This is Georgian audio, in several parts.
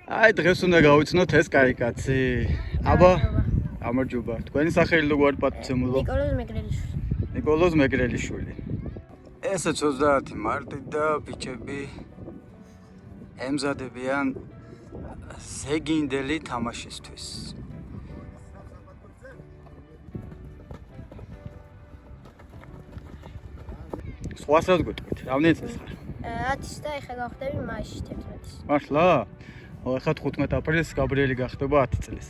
აი დღეს უნდა გავიცნოთ ეს კაი კაცი. აბა, გამარჯობა. თქვენი სახელი როგორ პატიცემულო? ნიკოლოზ მეგრელიშვილი. ესეც 30 მარტი და ბიჭები ემზადებიან ზეგინდელი თამაშისთვის. სხვას რა გეტყვით? რამდენი წელს ხარ? 10 და ეხლა გავხდები მაისში 11-ის. მართლა? ეხლა 15 აპრილს გაბრიელი გახდება 10 წლის.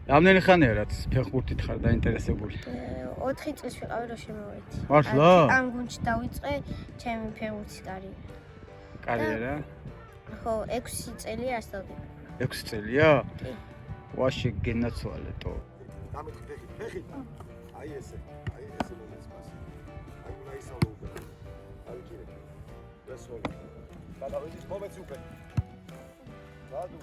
რამდენი ხანია რაც ფეხბურთით ხარ დაინტერესებული? 4 წელს ვიყავი რომ შემოვედი. მართლა? ამ გუნდში დავიწყე ჩემი ფეხბურთის კარიერა. კარიერა? ხო, 6 წელი ასწავლე. 6 წელია? კი. ვაში გენაცვალეთო. დამეთქი ფეხი. აი ესე მომეცმას. აი უნდა ისაულო უკვე. აი ჯერე. დასვოლ. გადავედის მომეცი უკვე. გადუ.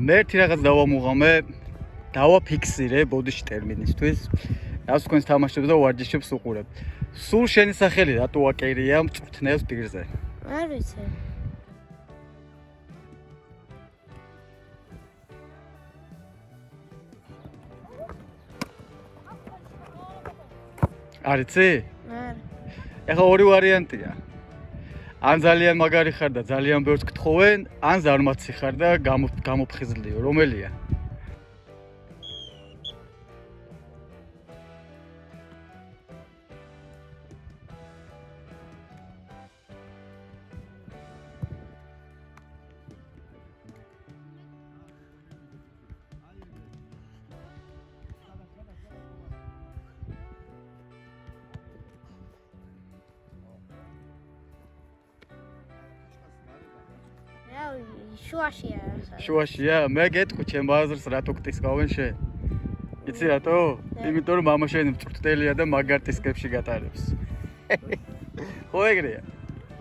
მე ერთი რაღაც დავამუღამე, დავაფიქსირე ბოდიში ტერმინისთვის. რას თქვენს თამაშებს და ვარჯიშებს უყურებ. სულ შენი სახელი რატო აკერია მწვრთნელს პირზე? არ ვიცი. არ იცი? არ. ეხლა ორი ვარიანტია. ან ძალიან მაგარი ხარ და ძალიან ბევრს გთხოვენ, ან ზარმაცი ხარ და გამოფხიზლიო. რომელია? შუაშია. შუაშია? მე გეტყვი ჩემ აზრს რატო გტისკავენ შენ? იცი რატო? იმიტომ რომ მამა შენი მწვრთნელია და მაგარ ტისკებში გატარებს. ხო ეგრეა?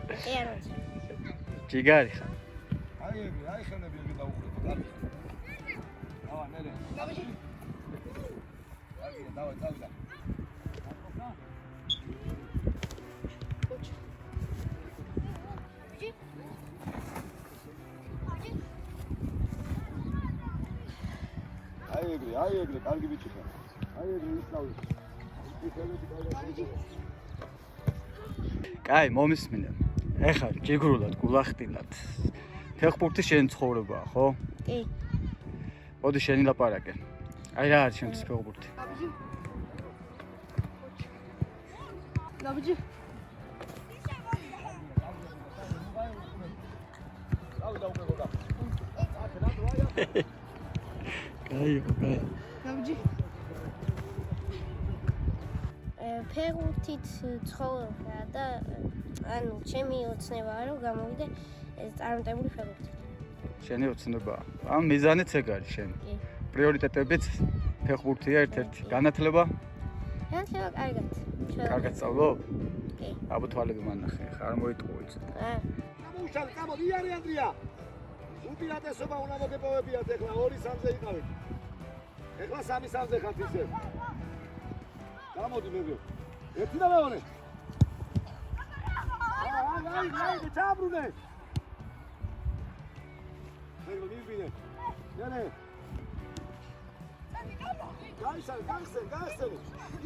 კი არა. ჯიგარი ხარ. აი ხელები იგი დაუხლებო, კარგი. ავა, ნერე. დავი. აი ეგრე, კარგი ბიჭი ხარ. აი ეგრე ისწავლე. კაი, მომისმინე. ეხლა ჯიგრულად, გულახტილად. ფეხბურთი შენი ცხოვრებაა, ხო? კი. მოდი შენი ლაპარაკე. აი რა არის შენთვის ფეხბურთი? გაბიჯი. კაი. გაბიჯი. ფეხბურთით ცხოვრება და ანუ ჩემი ოცნებაა რომ გამოვიდე წარმატებული ფეხბურთით. შენი ოცნებაა. ან მიზანიც ეგ არის შენი. კი. პრიორიტეტებიც ფეხბურთია ერთ-ერთი. განათლება? განათლება კარგად. კარგად სწავლობ? კი. აბა თვალები მანახე, ხა არ მოიტყუით. გამოვშალ, გამოდი, არი ანდრია. უპირატესობა უნდა მოგეპოვებიათ ეხლა 2-3-ზე იყავით. ეხლა 3-3-ზე ხართ ისე. გამოდი მეგრე. ერთი და მეორე. აი, ჩაბრუნე. მეგრე მივბინე. ნე. გაიხსენ.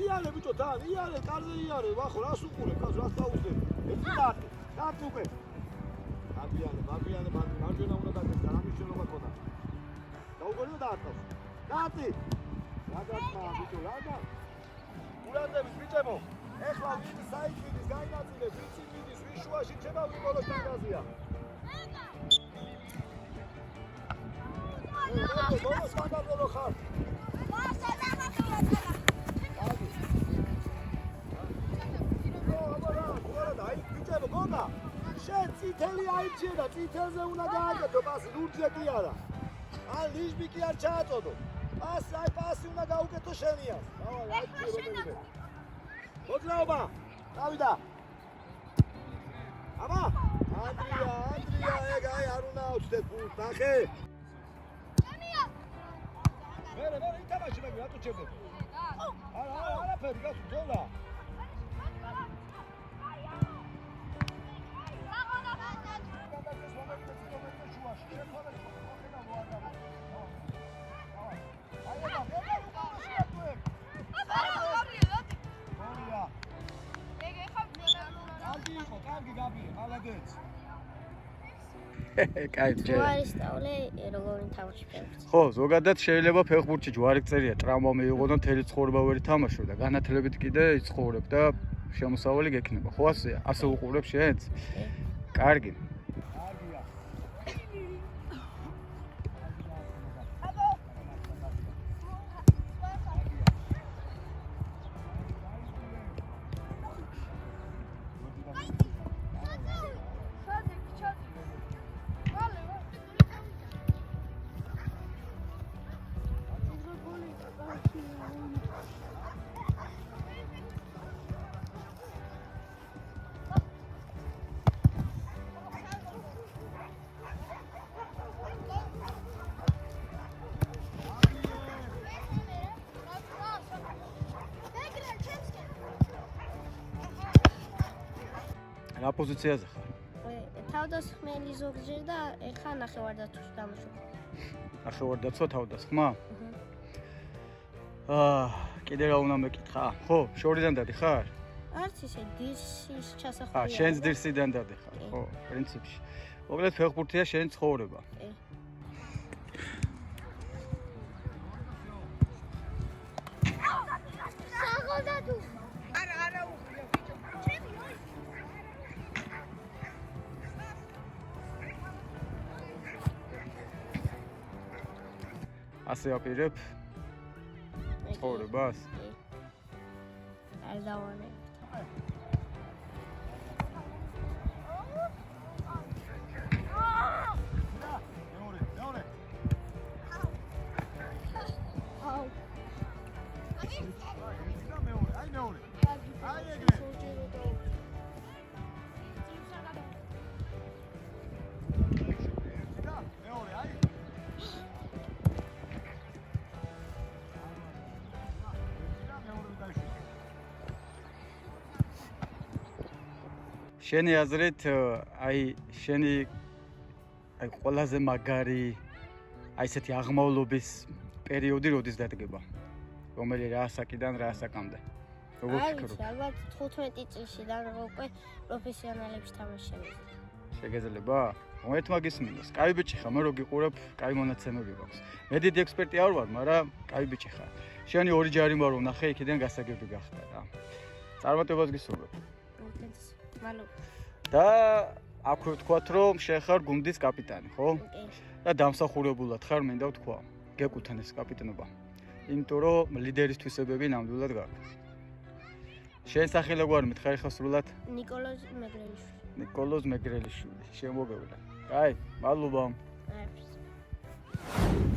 იარე ბიჭო თან, იარე, კარზე იარე. ვახო, რას უყურებ, რას დაუძებ. ერთი დარტი. დარტი უკვე. ბაბიანე, მარჯვენა უნდა დაგეს, გამიშენობა ქონდა. დაუგონიო დაარტყავს. დარტი. რა დარტყმა, ბიჭო, რა? ურანდების ბიჭებო, ეხლა ვინ საიჭვიდის გაინაწილებს, ვიცი მიდის, ვინ შუაში ჩება ვიკოლოს დაგაზია. ბოლოს გადაგოლო ხარ. შენ წითელი აიჩიე და წითელზე უნდა გააკეთო პასი, ლურჯზე კი არა. ან ლიჟბიკი არ ჩააწოდო. პასი უნდა გაუკეთო შენიას. დავალ, აი პირობები. მოძრაობა. დავიდა. აბა, ანდრია, ეგ არ უნდა უჩდეთ ფულს, ნახე. მერე ითამაში მე რატო ჩერდე? არაფერი გასულ ძოლა. კაი, ჯერ. ჯვარი სწავლე როგორ თამაში ფეხბურთს. ხო, ზოგადად შეიძლება ფეხბურთში ჯვარი წერია, ტრამვა მიიღო და მთელი ცხოვრება ვერ ითამაშო და განათლებით კიდე იცხოვრებ და შემოსავალი გექნება. ხო ასეა? ასე უყურებ შენც? კარგი. რა პოზიციაზე ხარ? თავდასხმელი ზოგჯერ და ეხა ნახევარდაცვაში დამუშავე. ნახევარდაცვა თავდასხმა? კიდე რა უნდა მეკითხა? ხო, შორიდან დადიხარ? არც ისე დირსის ჩასახვევია. შენს დირსიდან დადიხარ, ხო, პრინციპში. მოკლედ ფეხბურთია შენი ცხოვრება. ასე აპირებ ცხოვრებას? არ დავანებ. შენი აზრით შენი ყველაზე მაგარი ესეთი აღმავლობის პერიოდი როდის დადგება? რომელი რა ასაკიდან რა ასაკამდე? როგორ ფიქრობ? ალბათ 15 წლიდან უკვე პროფესიონალებში თამაშობ. შეგეძლება? მომეთ მაგის მინდას. კაი ბიჭი ხარ, მე რო გიყურებ, კაი მონაცემები გვაქვს. მე დიდი ექსპერტი არ ვარ, მაგრამ კაი ბიჭი ხარ. შენი ორი ჯარი მარო ნახე, იქიდან გასაგები გახდა რა. წარმატებას გისურვებ. და აქვე ვთქვათ, რომ შენ ხარ გუნდის კაპიტანი, ხო? და დამსახურებულად ხარ, მინდა ვთქვა, გეკუთვნის კაპიტანობა. იმიტომ რომ ლიდერის თვისებები ნამდვილად გაქვს. შენ სახელი გვარი მითხარი ხარ სრულად? ნიკოლოზ მეგრელიშვილი. შემოგევლა. კაი, მადლობა. აი.